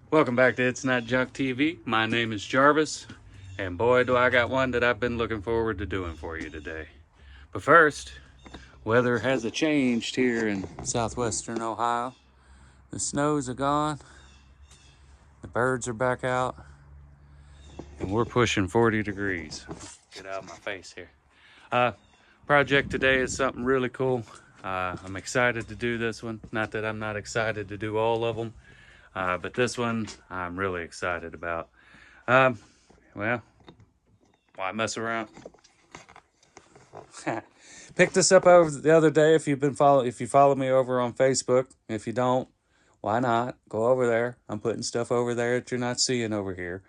Welcome back to It's Not Junk TV. My name is Jarvis, and boy, do I got one that I've been looking forward to doing for you today. But first, weather has changed here in southwestern Ohio. The snows are gone, the birds are back out, and we're pushing 40 degrees. Get out of my face here. Project today is something really cool. I'm excited to do this one. Not that I'm not excited to do all of them. But this one I'm really excited about. Well, why mess around? Picked this up over the other day. If you follow me over on Facebook. If you don't, why not? Go over there. I'm putting stuff over there that you're not seeing over here.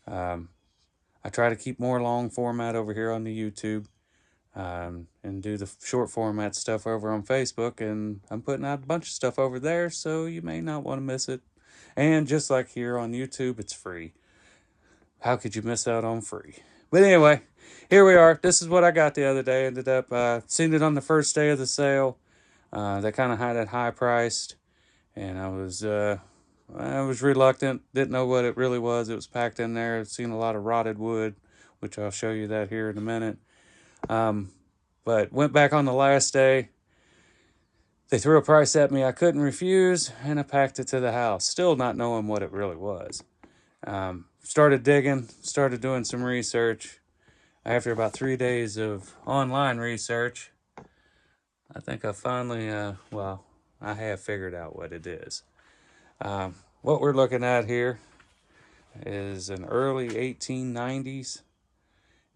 I try to keep more long format over here on the YouTube. And do the short format stuff over on Facebook. And I'm putting out a bunch of stuff over there, so you may not want to miss it. And just like here on YouTube, it's free. How could you miss out on free? But anyway, here we are. This is what I got the other day. Ended up seeing it on the first day of the sale. They kind of had it high priced, and I was reluctant. Didn't know what it really was. It was packed in there. I've seen a lot of rotted wood, which I'll show you that here in a minute. But went back on the last day. They threw a price at me I couldn't refuse, and I packed it to the house, still not knowing what it really was. Started digging, started doing some research. After about 3 days of online research, I think I finally, I have figured out what it is. What we're looking at here is an early 1890s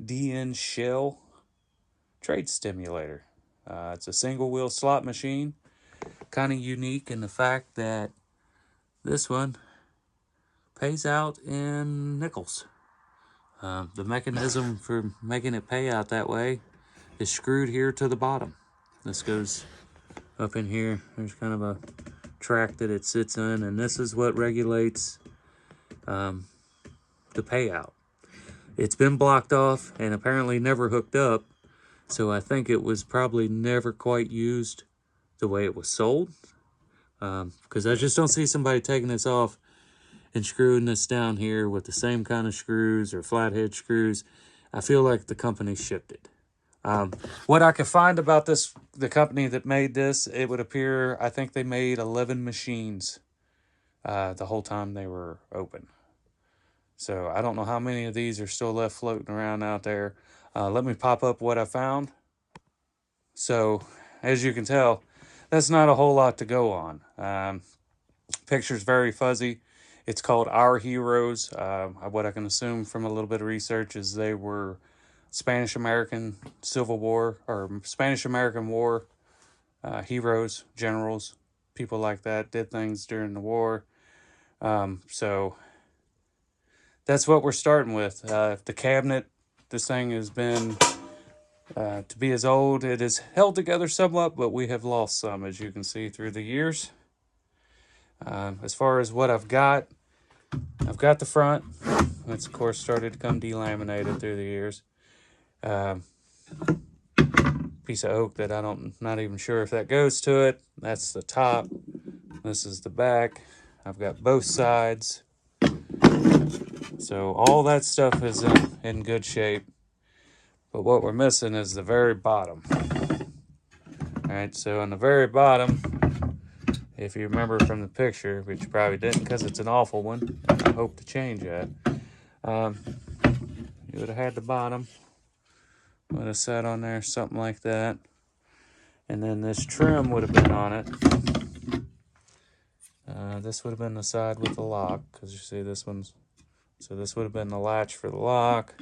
DN shell trade stimulator. It's a single wheel slot machine, kind of unique in the fact that this one pays out in nickels. The mechanism for making it pay out that way is screwed here to the bottom. This goes up in here. There's kind of a track that it sits in, and this is what regulates the payout. It's been blocked off and apparently never hooked up. So I think it was probably never quite used the way it was sold. Because I just don't see somebody taking this off and screwing this down here with the same kind of screws or flathead screws. I feel like the company shipped it. What I could find about this, the company that made this, it would appear, I think they made 11 machines the whole time they were open. So I don't know how many of these are still left floating around out there. Let me pop up what I found. So, as you can tell, that's not a whole lot to go on. Picture's very fuzzy. It's called Our Heroes. What I can assume from a little bit of research is they were Spanish-American Civil War, or Spanish-American War heroes, generals, people like that, did things during the war. So, that's what we're starting with. The cabinet, this thing has been, to be as old, it is held together somewhat, but we have lost some, as you can see, through the years. As far as what I've got the front. It's, of course, started to come delaminated through the years. Piece of oak that not even sure if that goes to it. That's the top. This is the back. I've got both sides. So all that stuff is in good shape. But what we're missing is the very bottom. Alright, so on the very bottom, if you remember from the picture, which you probably didn't because it's an awful one, I hope to change that. You would have had the bottom, would have sat on there, something like that. And then this trim would have been on it. This would have been the side with the lock, because you see this one's, so this would have been the latch for the lock.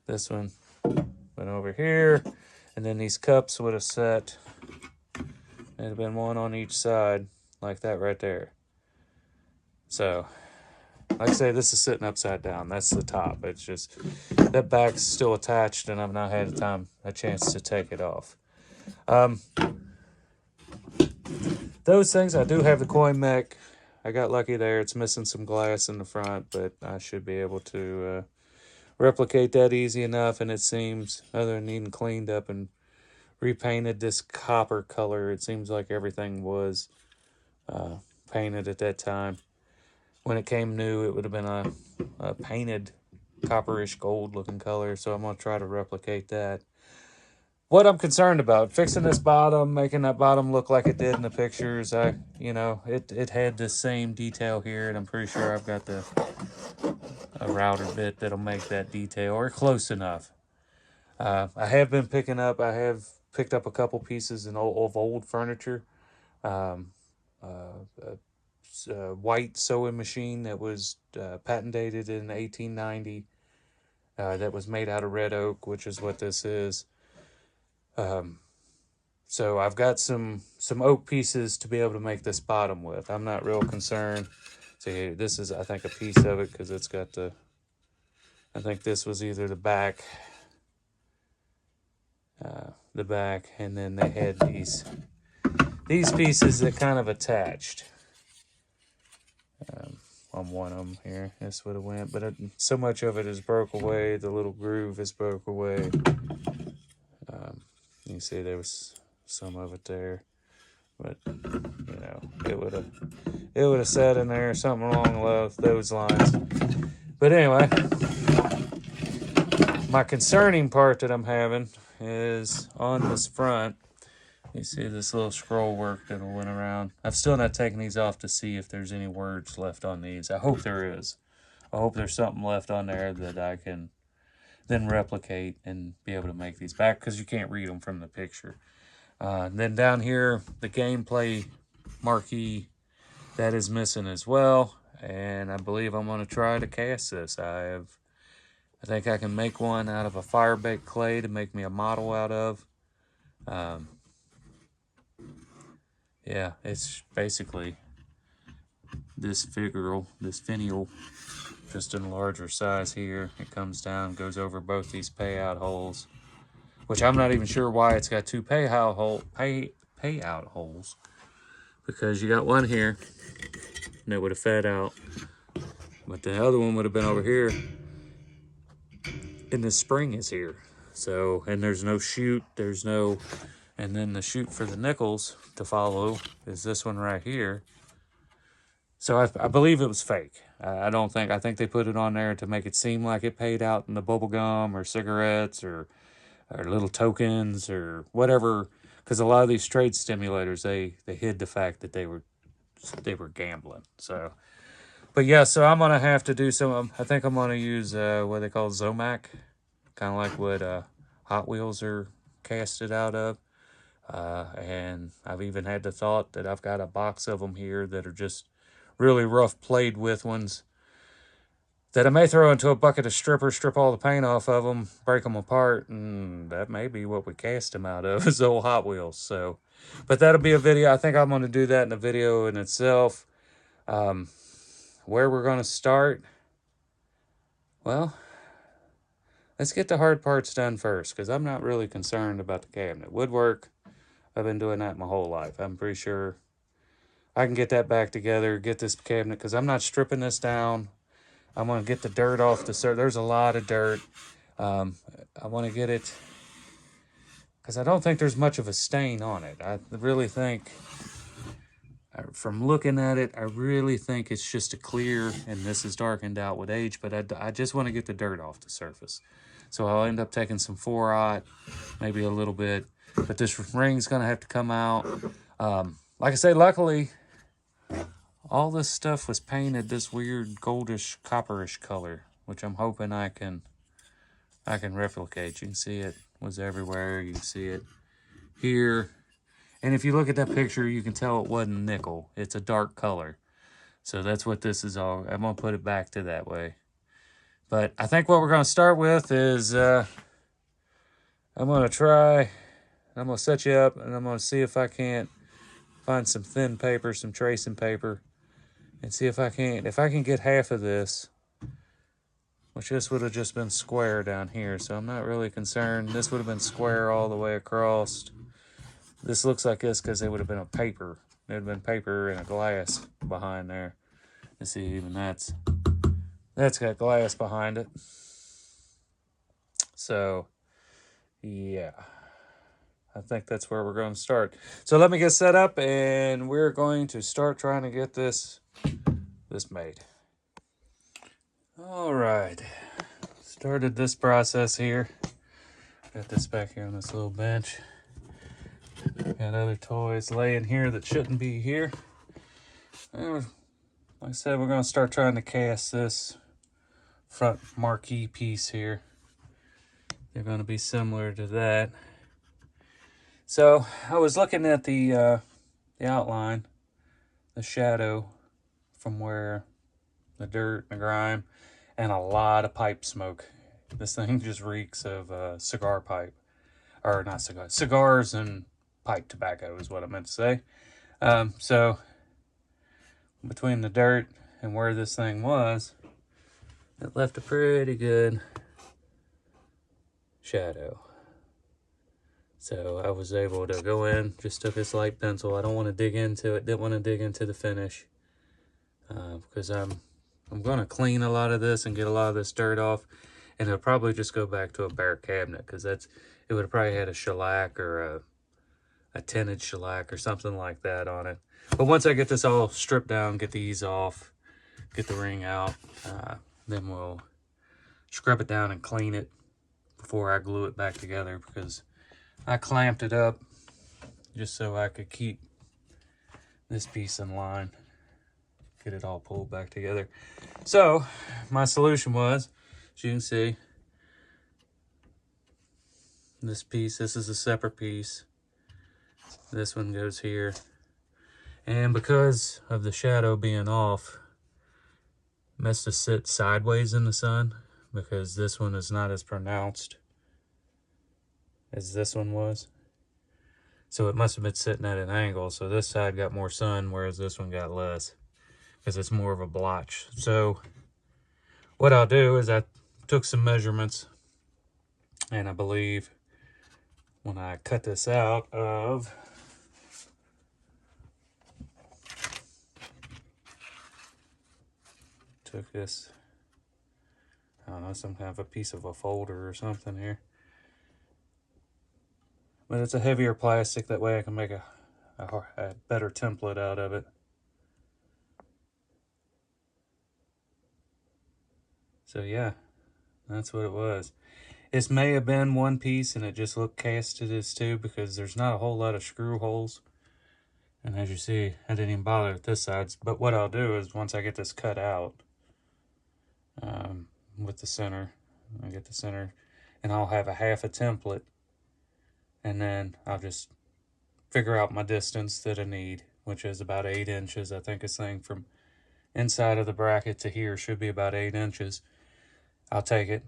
This one went over here, and then these cups would have sat, there'd have been one on each side, like that right there. So, like I say, this is sitting upside down. That's the top. It's just, that back's still attached, and I've not had a chance to take it off. Those things, I do have the coin mech. I got lucky there. It's missing some glass in the front, but I should be able to replicate that easy enough, and it seems, other than needing cleaned up and repainted this copper color, it seems like everything was painted at that time. When it came new, it would have been a painted copperish gold looking color, so I'm going to try to replicate that. What I'm concerned about, fixing this bottom, making that bottom look like it did in the pictures. It had the same detail here, and I'm pretty sure I've got a router bit that'll make that detail, or close enough. I have picked up a couple pieces of old furniture. Um, a white sewing machine that was patent dated in 1890. That was made out of red oak, which is what this is. So I've got some oak pieces to be able to make this bottom with. I'm not real concerned. See, this is, I think, a piece of it because it's got I think this was either the back, and then they had these pieces that kind of attached on one of them here. This would have went, but so much of it is broke away. The little groove is broke away. You can see there was some of it there, but it would have sat in there, something along those lines. But anyway, my concerning part that I'm having is on this front. You see this little scroll work that went around. I've still not taken these off to see if there's any words left on these. I hope there is. I hope there's something left on there that I can then replicate and be able to make these back, because you can't read them from the picture. Then down here, the gameplay marquee, that is missing as well. And I believe I'm going to try to cast this. I think I can make one out of a fire-baked clay to make me a model out of. Yeah, it's basically this finial, just in a larger size here. It comes down, goes over both these payout holes, which I'm not even sure why it's got two payout holes, because you got one here that would have fed out, but the other one would have been over here, and the spring is here. So, and there's no chute, and then the chute for the nickels to follow is this one right here. So I believe it was fake. I think they put it on there to make it seem like it paid out in the bubble gum or cigarettes or little tokens or whatever. Because a lot of these trade stimulators, they hid the fact that they were gambling. So, but yeah, so I'm gonna have to do some. I think I'm gonna use what they call Zomac, kind of like what Hot Wheels are casted out of. And I've even had the thought that I've got a box of them here that are just really rough played with ones that I may throw into a bucket of strippers, strip all the paint off of them, break them apart, and that may be what we cast them out of, is old Hot Wheels. So, but that'll be a video. I think I'm going to do that in a video in itself. Where we're going to start? Well, let's get the hard parts done first, because I'm not really concerned about the cabinet. Woodwork, I've been doing that my whole life. I'm pretty sure I can get that back together, get this cabinet, because I'm not stripping this down. I'm going to get the dirt off the surface. There's a lot of dirt. I want to get it, because I don't think there's much of a stain on it. I really think, from looking at it, I really think it's just a clear, and this is darkened out with age, but I just want to get the dirt off the surface. So I'll end up taking some 4-aught, maybe a little bit, but this ring's going to have to come out. Like I say, luckily, all this stuff was painted this weird goldish, copperish color, which I'm hoping I can replicate. You can see it was everywhere. You can see it here. And if you look at that picture, you can tell it wasn't nickel. It's a dark color. So that's what this is all. I'm going to put it back to that way. But I think what we're going to start with is I'm going to set you up, and I'm going to see if I can't find some thin paper, some tracing paper, and see if I can get half of this, which this would have just been square down here, so I'm not really concerned. This would have been square all the way across. This looks like this because there would have been a paper. There would have been paper and a glass behind there. You see, even that's got glass behind it. So, yeah. I think that's where we're going to start. So let me get set up, and we're going to start trying to get this made. All right, started this process here. Got this back here on this little bench. Got other toys laying here that shouldn't be here. And like I said, we're going to start trying to cast this front marquee piece here. They're going to be similar to that. So I was looking at the outline, the shadow from where the dirt and the grime, and a lot of pipe smoke. This thing just reeks of cigar pipe, or not cigars and pipe tobacco is what I meant to say. So between the dirt and where this thing was, it left a pretty good shadow. So I was able to go in, just took this light pencil. I don't want to dig into it, didn't want to dig into the finish, because I'm going to clean a lot of this and get a lot of this dirt off, and it'll probably just go back to a bare cabinet, because it would have probably had a shellac or a tinted shellac or something like that on it. But once I get this all stripped down, get these off, get the ring out, then we'll scrub it down and clean it before I glue it back together, because I clamped it up just so I could keep this piece in line, get it all pulled back together. So my solution was, as you can see, this piece, this is a separate piece. This one goes here. And because of the shadow being off, it must have sit sideways in the sun, because this one is not as pronounced as this one was. So it must have been sitting at an angle. So this side got more sun, whereas this one got less, because it's more of a blotch. So what I'll do is I took some measurements, and I believe when I cut this out of took this, I don't know, some kind of a piece of a folder or something here. But it's a heavier plastic, that way I can make a better template out of it. So yeah, that's what it was. This may have been one piece and it just looked casted as two, because there's not a whole lot of screw holes. And as you see, I didn't even bother with this side. But what I'll do is, once I get this cut out, with the center, I get the center, and I'll have a half a template, and then I'll just figure out my distance that I need, which is about 8 inches. I think it's saying from inside of the bracket to here should be about 8 inches. I'll take it,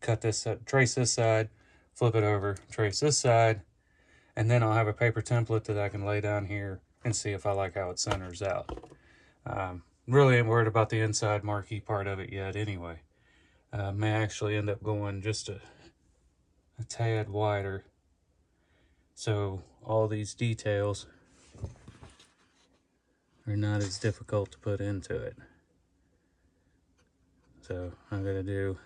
cut this, trace this side, flip it over, trace this side, and then I'll have a paper template that I can lay down here and see if I like how it centers out. Really ain't worried about the inside marquee part of it yet anyway. May actually end up going just a tad wider, so all these details are not as difficult to put into it. So I'm going to do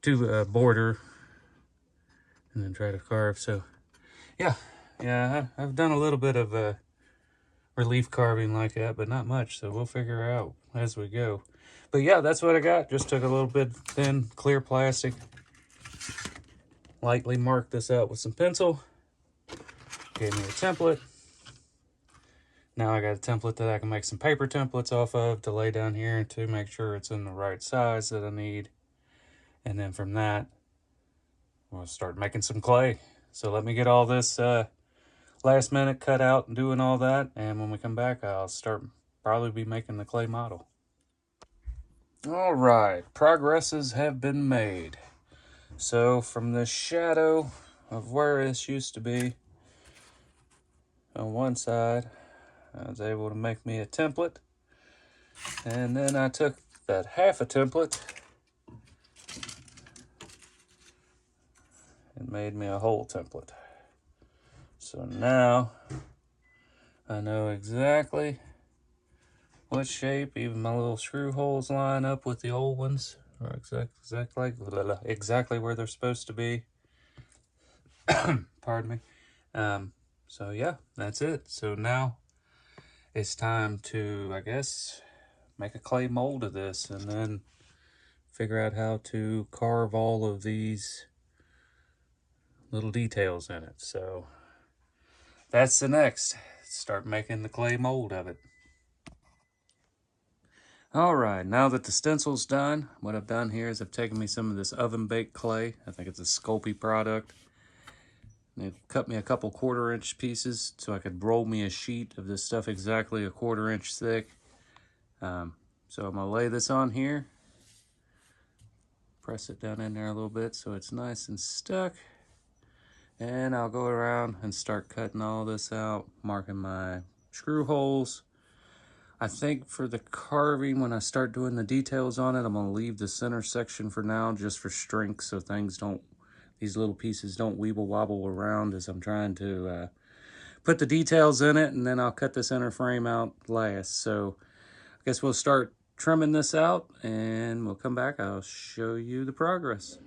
two border and then try to carve. So yeah, I've done a little bit of relief carving like that, but not much, so we'll figure out as we go. But yeah, that's what I got. Just took a little bit thin clear plastic, lightly marked this out with some pencil, gave me a template. Now I got a template that I can make some paper templates off of to lay down here to make sure it's in the right size that I need. And then from that, we'll start making some clay. So let me get all this last minute cut out and doing all that, and when we come back, I'll probably be making the clay model. All right, progresses have been made. So from the shadow of where this used to be on one side, I was able to make me a template, and then I took that half a template and made me a whole template. So now I know exactly what shape, even my little screw holes line up with the old ones, or exactly where they're supposed to be. Pardon me. So yeah, that's it. So now it's time to, I guess, make a clay mold of this and then figure out how to carve all of these little details in it. So that's the next. Start making the clay mold of it. Alright, now that the stencil's done, what I've done here is I've taken me some of this oven baked clay. I think it's a Sculpey product. And they've cut me a couple 1/4 inch pieces so I could roll me a sheet of this stuff exactly a 1/4 inch thick. So I'm going to lay this on here. Press it down in there a little bit so it's nice and stuck. And I'll go around and start cutting all this out, marking my screw holes. I think for the carving, when I start doing the details on it, I'm going to leave the center section for now just for strength so these little pieces don't weeble wobble around as I'm trying to put the details in it, and then I'll cut the center frame out last. So I guess we'll start trimming this out and we'll come back. I'll show you the progress.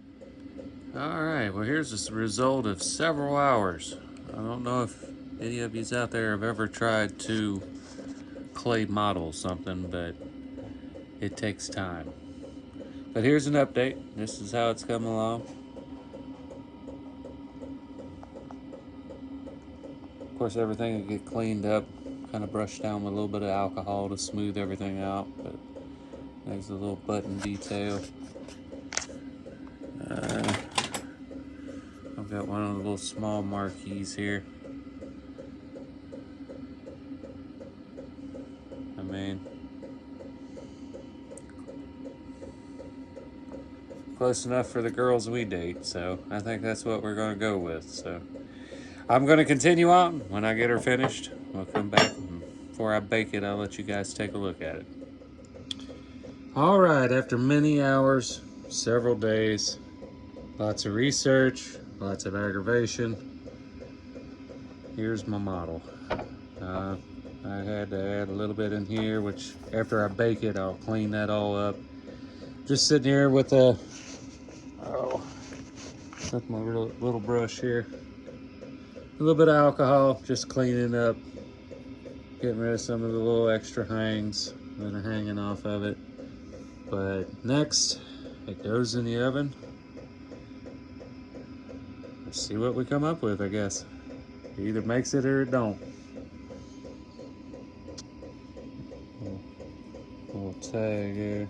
Alright, well here's the result of several hours. I don't know if any of you out there have ever tried to clay model something, but it takes time. But here's an update. This is how it's come along. Of course, everything will get cleaned up, kind of brushed down with a little bit of alcohol to smooth everything out. But there's a little button detail. I've got one of the little small marquees here. I mean, close enough for the girls we date, so I think that's what we're going to go with. So I'm going to continue on. When I get her finished, we'll come back. And before I bake it, I'll let you guys take a look at it. All right, after many hours, several days, lots of research, lots of aggravation, here's my model. I had to add a little bit in here, which after I bake it, I'll clean that all up. Just sitting here with with my little brush here. A little bit of alcohol, just cleaning up, getting rid of some of the little extra hangs that are hanging off of it. But next, it goes in the oven. Let's see what we come up with, I guess. It either makes it or it don't. Little tag here.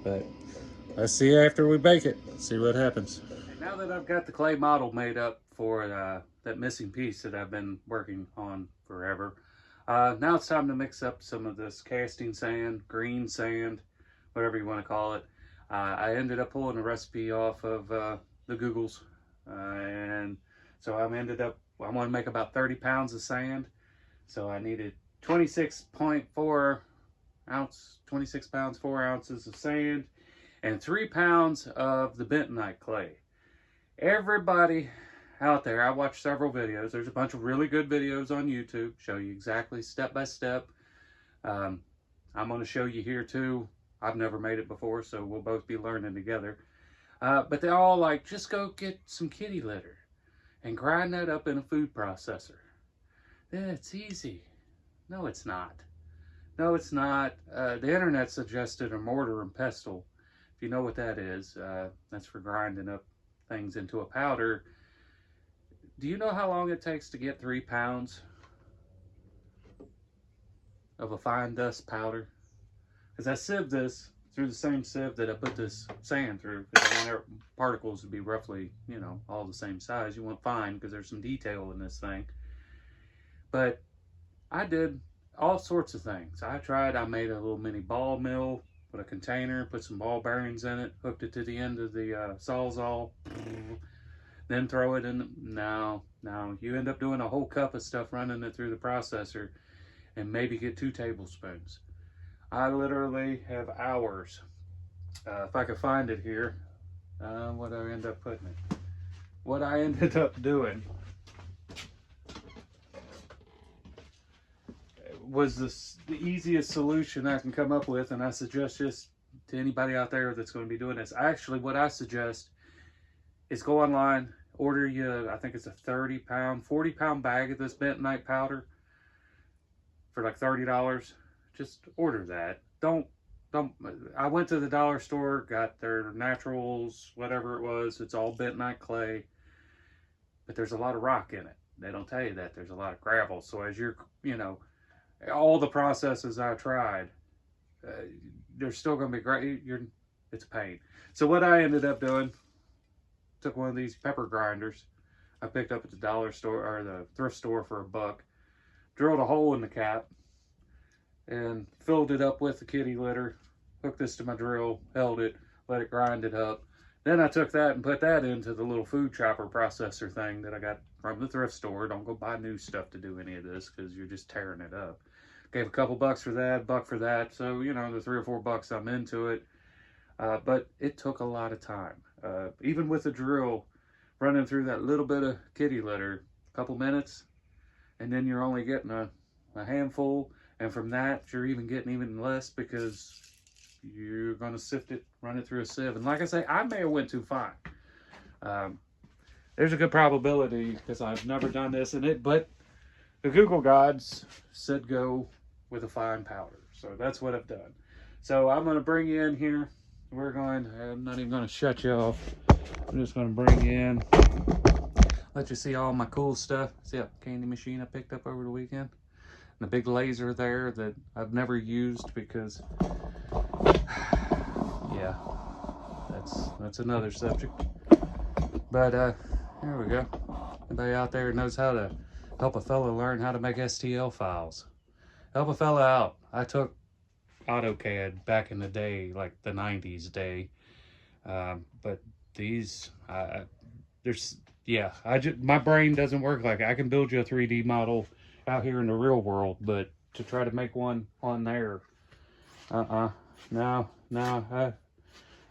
But let's see after we bake it, see what happens. Now that I've got the clay model made up for that missing piece that I've been working on forever, now it's time to mix up some of this casting sand, green sand, whatever you want to call it. I ended up pulling a recipe off of the Googles, and so I want to make about 30 pounds of sand. So I needed 26 pounds, 4 ounces of sand, and 3 pounds of the bentonite clay. Everybody out there, I watched several videos. There's a bunch of really good videos on YouTube, show you exactly step by step. I'm going to show you here too. I've never made it before, so we'll both be learning together. But they're all like, just go get some kitty litter and grind that up in a food processor. Then it's easy. No, it's not. No, it's not. The internet suggested a mortar and pestle. If you know what that is, that's for grinding up things into a powder. Do you know how long it takes to get 3 pounds of a fine dust powder? Because I sieved this through the same sieve that I put this sand through, because I want our particles to be roughly, all the same size. You want fine because there's some detail in this thing. But I did all sorts of things. I made a little mini ball mill, put a container, put some ball bearings in it, hooked it to the end of the Sawzall, then throw it in. Now you end up doing a whole cup of stuff, running it through the processor, and maybe get 2 tablespoons. I literally have hours. If I could find it here, what I end up putting it. What I ended up doing was the easiest solution I can come up with, and I suggest this to anybody out there that's going to be doing this. Actually, what I suggest is go online, order you, I think it's a 30-pound, 40-pound bag of this bentonite powder for like $30. Just order that. Don't, I went to the dollar store, got their naturals, whatever it was. It's all bentonite clay, but there's a lot of rock in it. They don't tell you that. There's a lot of gravel. So as you're, you know, all the processes I tried, they're still going to be great. It's a pain. So what I ended up doing, took one of these pepper grinders I picked up at the dollar store or the thrift store for $1, drilled a hole in the cap, and filled it up with the kitty litter, hooked this to my drill, held it, let it grind it up. Then I took that and put that into the little food chopper processor thing that I got from the thrift store. Don't go buy new stuff to do any of this because you're just tearing it up. Gave a couple bucks for that, $1 for that. So, you know, the $3 or $4 I'm into it. But it took a lot of time. Even with the drill, running through that little bit of kitty litter, a couple minutes, and then you're only getting a handful. And from that, you're even getting even less because you're going to sift it, run it through a sieve. And like I say, I may have went too fine. There's a good probability because I've never done this in it, but the Google gods said go with a fine powder. So that's what I've done. So I'm going to bring you in here. I'm not even going to shut you off. I'm just going to bring you in, let you see all my cool stuff. See that candy machine I picked up over the weekend? And the big laser there that I've never used because, yeah, that's another subject. But here we go. Anybody out there knows how to help a fella learn how to make STL files? Help a fella out. I took AutoCAD back in the day, like the 90s day. But these, my brain doesn't work like it. I can build you a 3D model out here in the real world, but to try to make one on there, no, I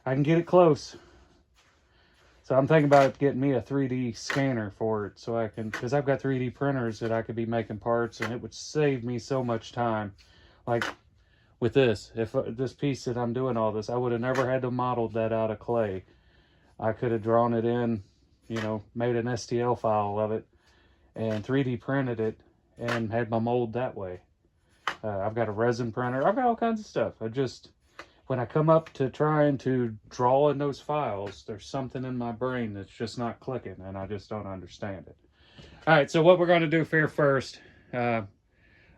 can get it close. So I'm thinking about getting me a 3D scanner for it so I can, because I've got 3D printers that I could be making parts and it would save me so much time. Like with this, if this piece that I'm doing all this, I would have never had to model that out of clay. I could have drawn it in, you know, made an STL file of it and 3D printed it and had my mold that way. I've got a resin printer. I've got all kinds of stuff. When I come up to trying to draw in those files, there's something in my brain that's just not clicking, and I just don't understand it. All right, so what we're going to do here first, I've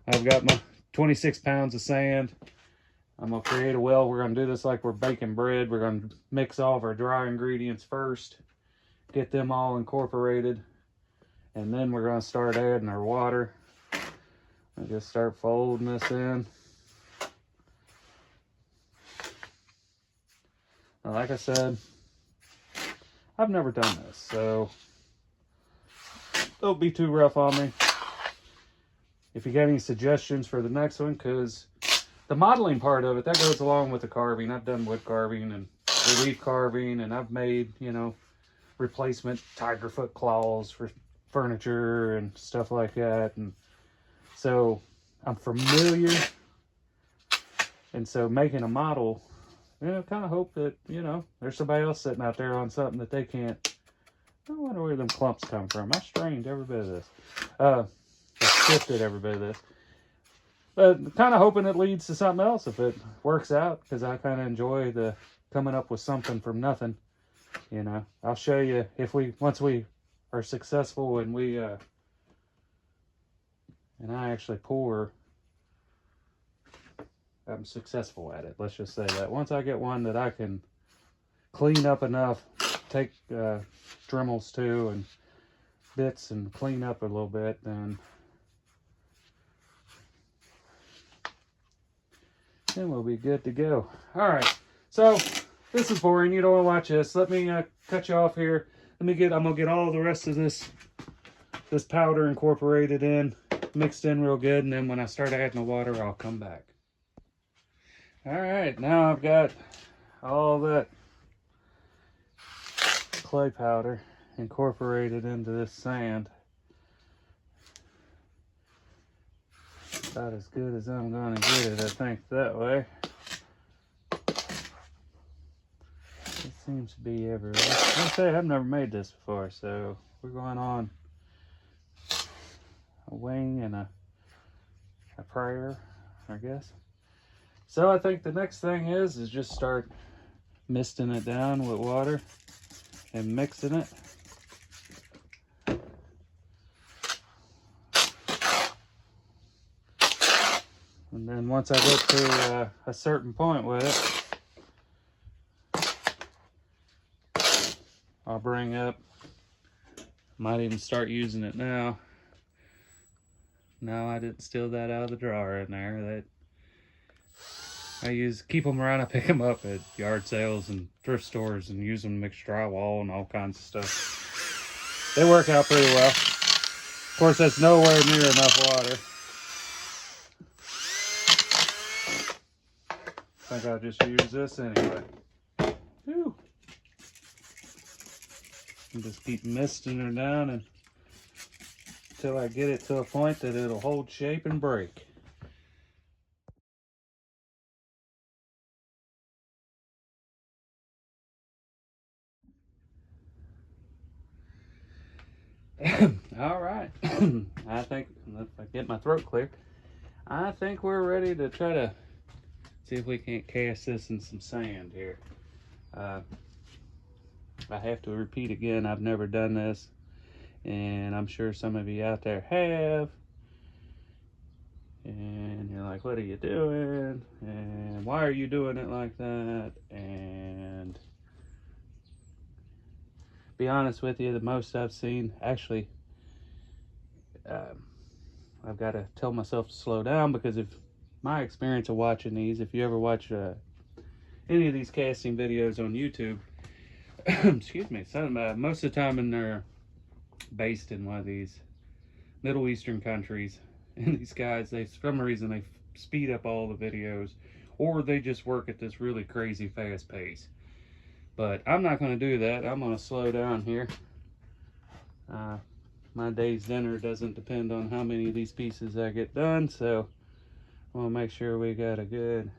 got my 26 pounds of sand. I'm going to create a well. We're going to do this like we're baking bread. We're going to mix all of our dry ingredients first, get them all incorporated, and then we're going to start adding our water. I just start folding this in. Now, like I said, I've never done this, so don't be too rough on me. If you got any suggestions for the next one, because the modeling part of it, that goes along with the carving. I've done wood carving and relief carving, and I've made, you know, replacement tiger foot claws for furniture and stuff like that. And so I'm familiar. And so making a model, you know, kind of hope that, you know, there's somebody else sitting out there on something that they can't. I wonder where them clumps come from. I strained every bit of this. I sifted every bit of this. But kind of hoping it leads to something else if it works out, because I kind of enjoy the coming up with something from nothing. You know, I'll show you if once we are successful and I actually pour. I'm successful at it. Let's just say that. Once I get one that I can clean up enough, take Dremels too and bits and clean up a little bit, then we'll be good to go. All right. So this is boring. You don't want to watch this. Let me cut you off here. I'm gonna get all the rest of this powder incorporated in, mixed in real good, and then when I start adding the water, I'll come back. All right, now I've got all that clay powder incorporated into this sand. About as good as I'm going to get it, I think, that way. Let's seems to be everywhere. Like I say, I've never made this before, so we're going on a wing and a prayer, I guess. So I think the next thing is just start misting it down with water and mixing it. And then once I get to a certain point with it, I'll bring up, might even start using it now. No, I didn't steal that out of the drawer in there. That I keep them around. I pick them up at yard sales and thrift stores and use them to mix drywall and all kinds of stuff. They work out pretty well. Of course, that's nowhere near enough water. I think I'll just use this anyway. Whew. And just keep misting her down until I get it to a point that it'll hold shape and break. All right. I think, if I get my throat clear, I think we're ready to try to see if we can't cast this in some sand here. I have to repeat again, I've never done this, and I'm sure some of you out there have. And you're like, what are you doing? And why are you doing it like that? And be honest with you, the most I've seen, actually, I've got to tell myself to slow down, because if my experience of watching these, if you ever watch any of these casting videos on YouTube, excuse me, most of the time, and they're based in one of these Middle Eastern countries, and these guys, for some reason, they speed up all the videos, or they just work at this really crazy fast pace. But I'm not going to do that. I'm going to slow down here. My day's dinner doesn't depend on how many of these pieces I get done, so I want to make sure we got a good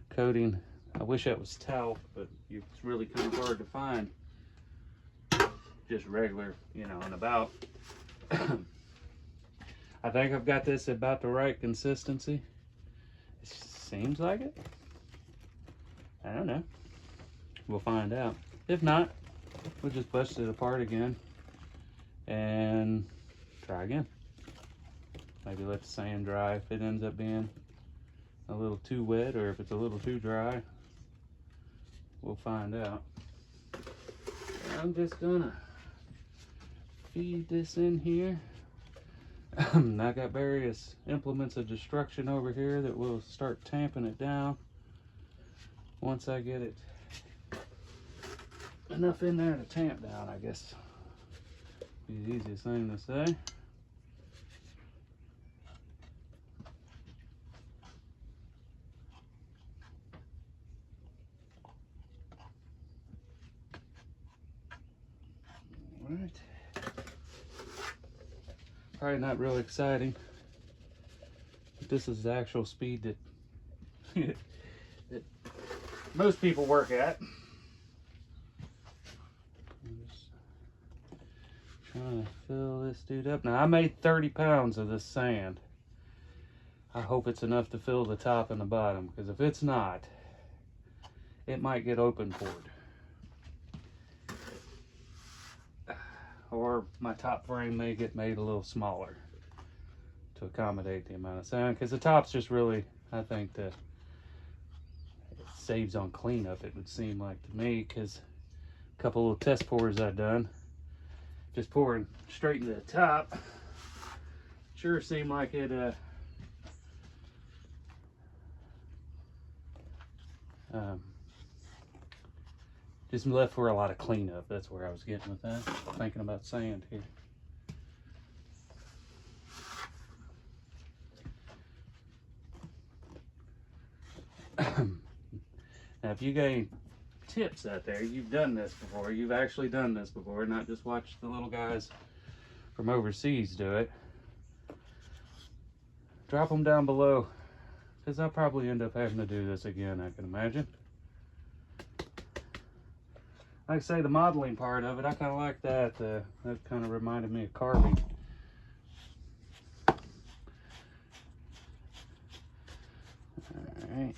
coating. I wish that was talc, but it's really kind of hard to find just regular, and about. I think I've got this about the right consistency. It seems like it. I don't know. We'll find out. If not, we'll just bust it apart again and try again. Maybe let the sand dry if it ends up being a little too wet, or if it's a little too dry. We'll find out. I'm just gonna feed this in here. I got various implements of destruction over here that will start tamping it down once I get it enough in there to tamp down, I guess. Be the easiest thing to say. All right. Probably not really exciting, but this is the actual speed that that most people work at. I'm just trying to fill this dude up. Now, I made 30 pounds of this sand. I hope it's enough to fill the top and the bottom, because if it's not, it might get open poured. Or my top frame may get made a little smaller to accommodate the amount of sand, because the top's just really, I think, that it saves on cleanup, it would seem like to me, because a couple little test pours I've done, just pouring straight into the top, sure seemed like it just left for a lot of cleanup. That's where I was getting with that. Thinking about sand here. Now, if you got any tips out there, you've done this before. You've actually done this before, not just watched the little guys from overseas do it. Drop them down below, because I'll probably end up having to do this again, I can imagine. like I say, the modeling part of it, I kind of like that. That kind of reminded me of carving. Alright.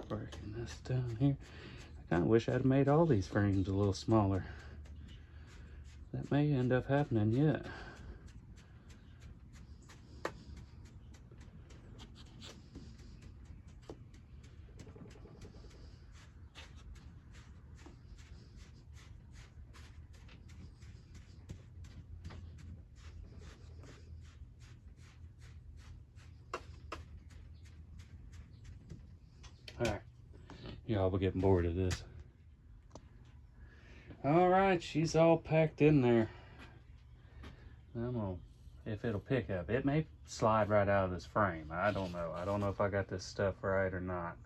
Working this down here. I kind of wish I'd made all these frames a little smaller. That may end up happening yet. Alright, y'all will get bored of this. Alright, she's all packed in there. I'm gonna, if it'll pick up. It may slide right out of this frame. I don't know. I don't know if I got this stuff right or not.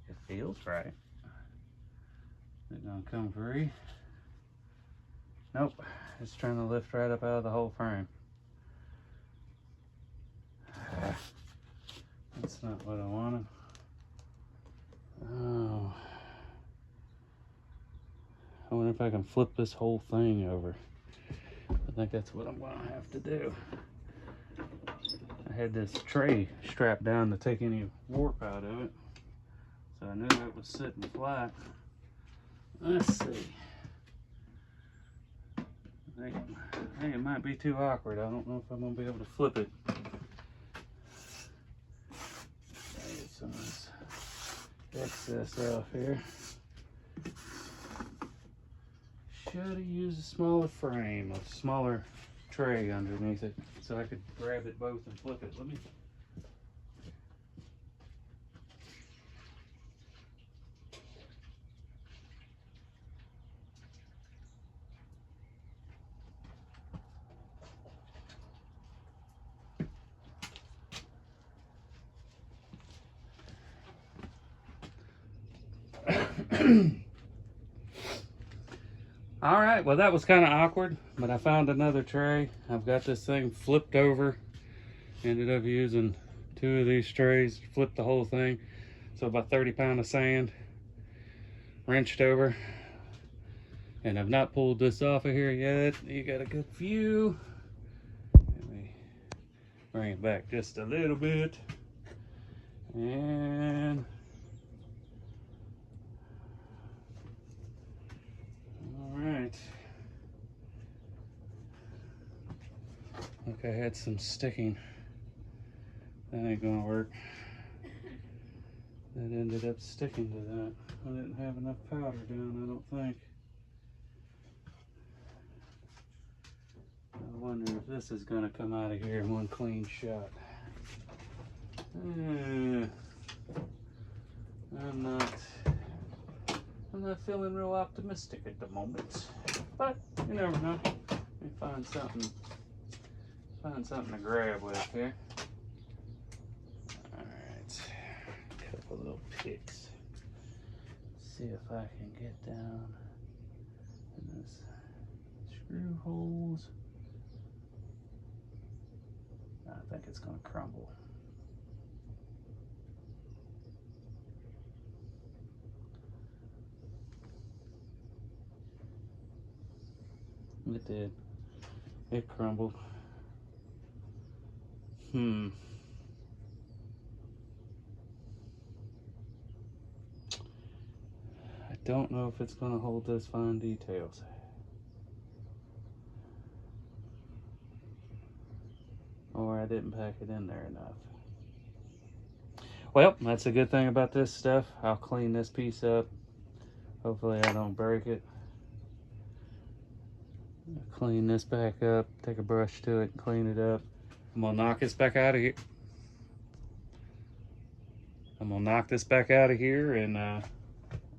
It feels right. Is it gonna come free? Nope. It's trying to lift right up out of the whole frame. That's not what I wanted. Oh. I wonder if I can flip this whole thing over. I think that's what I'm gonna have to do. I had this tray strapped down to take any warp out of it, so I knew it was sitting flat. Let's see. I think it might be too awkward. I don't know if I'm gonna be able to flip it. Get some of this excess off here. Should have used a smaller frame, a smaller tray underneath it, so I could grab it both and flip it. Let me. All right, well that was kind of awkward, but I found another tray. I've got this thing flipped over. Ended up using 2 of these trays to flip the whole thing. So about 30 pounds of sand, wrenched over. And I've not pulled this off of here yet. You got a good view. Let me bring it back just a little bit. And alright. Look, I had some sticking. That ain't gonna work. That ended up sticking to that. I didn't have enough powder down, I don't think. I wonder if this is gonna come out of here in one clean shot. I'm not feeling real optimistic at the moment, but you never know. Let me find something to grab with here. All right, a couple little picks. See if I can get down in this screw holes. I think it's going to crumble. It did. It crumbled. I don't know if it's going to hold those fine details. Or I didn't pack it in there enough. Well, that's a good thing about this stuff. I'll clean this piece up. Hopefully I don't break it. Clean this back up, take a brush to it, clean it up. I'm gonna knock this back out of here. I'm gonna knock this back out of here, and I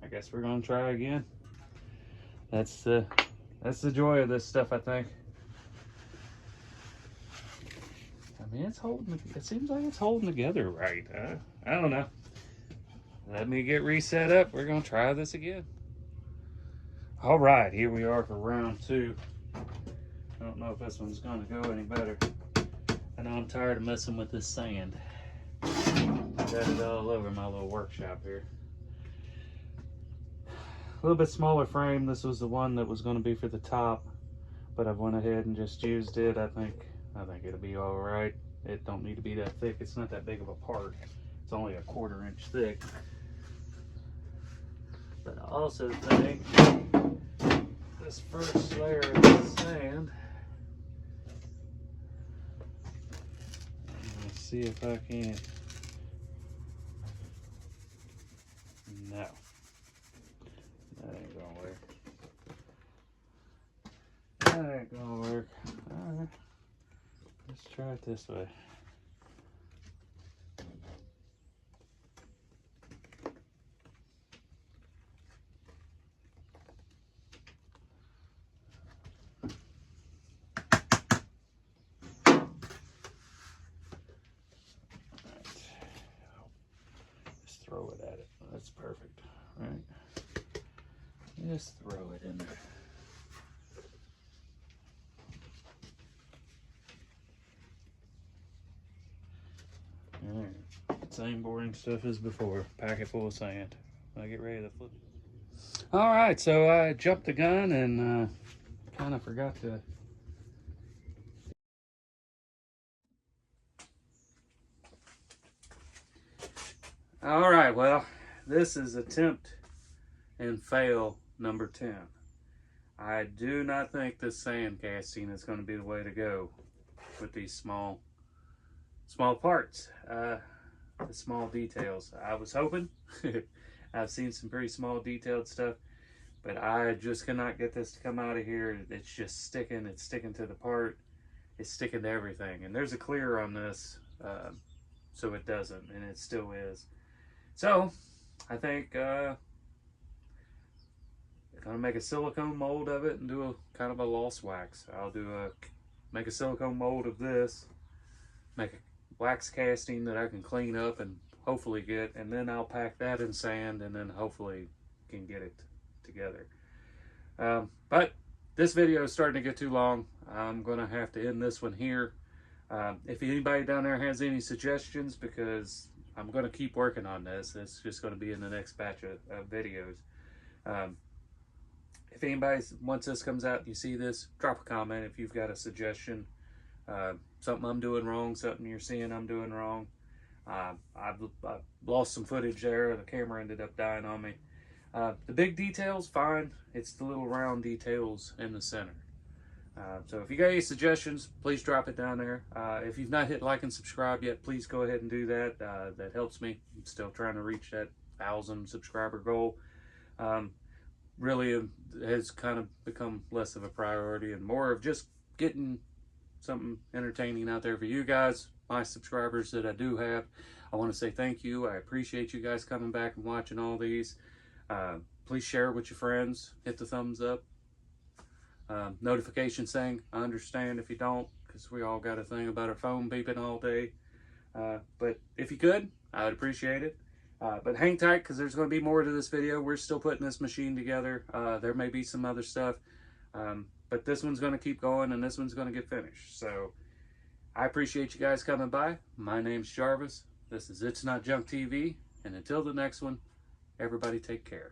guess we're gonna try again. That's the joy of this stuff, I think. I mean, it's holding. It seems like it's holding together right. I don't know. Let me get reset up. We're gonna try this again. All right, here we are for round 2. I don't know if this one's gonna go any better. I know I'm tired of messing with this sand. Got it all over my little workshop here. little bit smaller frame. This was the one that was going to be for the top, but I went ahead and just used it. I think it'll be all right. It don't need to be that thick. It's not that big of a part. It's only a 1/4 inch thick. But I also think this first layer of sand, let's see if I can. No, that ain't gonna work. That ain't gonna work. All right, let's try it this way. Throw it at it. That's perfect, right? Just throw it in there. All right. Same boring stuff as before. Packet full of sand. I get ready to flip. All right, so I jumped the gun and kind of forgot to. All right, well, this is attempt and fail number 10. I do not think this sand casting is going to be the way to go with these small parts, the small details. I was hoping. I've seen some pretty small detailed stuff, but I just cannot get this to come out of here. It's just sticking. It's sticking to the part. It's sticking to everything. And there's a clear on this, so it doesn't, and it still is. So I think I'm gonna make a silicone mold of it and do a kind of a lost wax. I'll make a silicone mold of this, make a wax casting that I can clean up and hopefully get, and then I'll pack that in sand and then hopefully can get it together. But this video is starting to get too long. I'm gonna have to end this one here. If anybody down there has any suggestions, because I'm going to keep working on this. It's just going to be in the next batch of videos. If anybody, once this comes out and you see this, drop a comment if you've got a suggestion. Something I'm doing wrong, something you're seeing I'm doing wrong. I've lost some footage there. The camera ended up dying on me. The big details, fine. It's the little round details in the center. So if you got any suggestions, please drop it down there. If you've not hit like and subscribe yet, please go ahead and do that. That helps me. I'm still trying to reach that 1,000 subscriber goal. Really has kind of become less of a priority and more of just getting something entertaining out there for you guys, my subscribers that I do have. I want to say thank you. I appreciate you guys coming back and watching all these. Please share it with your friends. Hit the thumbs up. Notification saying, I understand if you don't, because we all got a thing about our phone beeping all day. But if you could, I would appreciate it. But hang tight, because there's going to be more to this video. We're still putting this machine together. There may be some other stuff, but this one's going to keep going, and this one's going to get finished. So I appreciate you guys coming by. My name's Jarvis. This is It's Not Junk TV, and until the next one, everybody take care.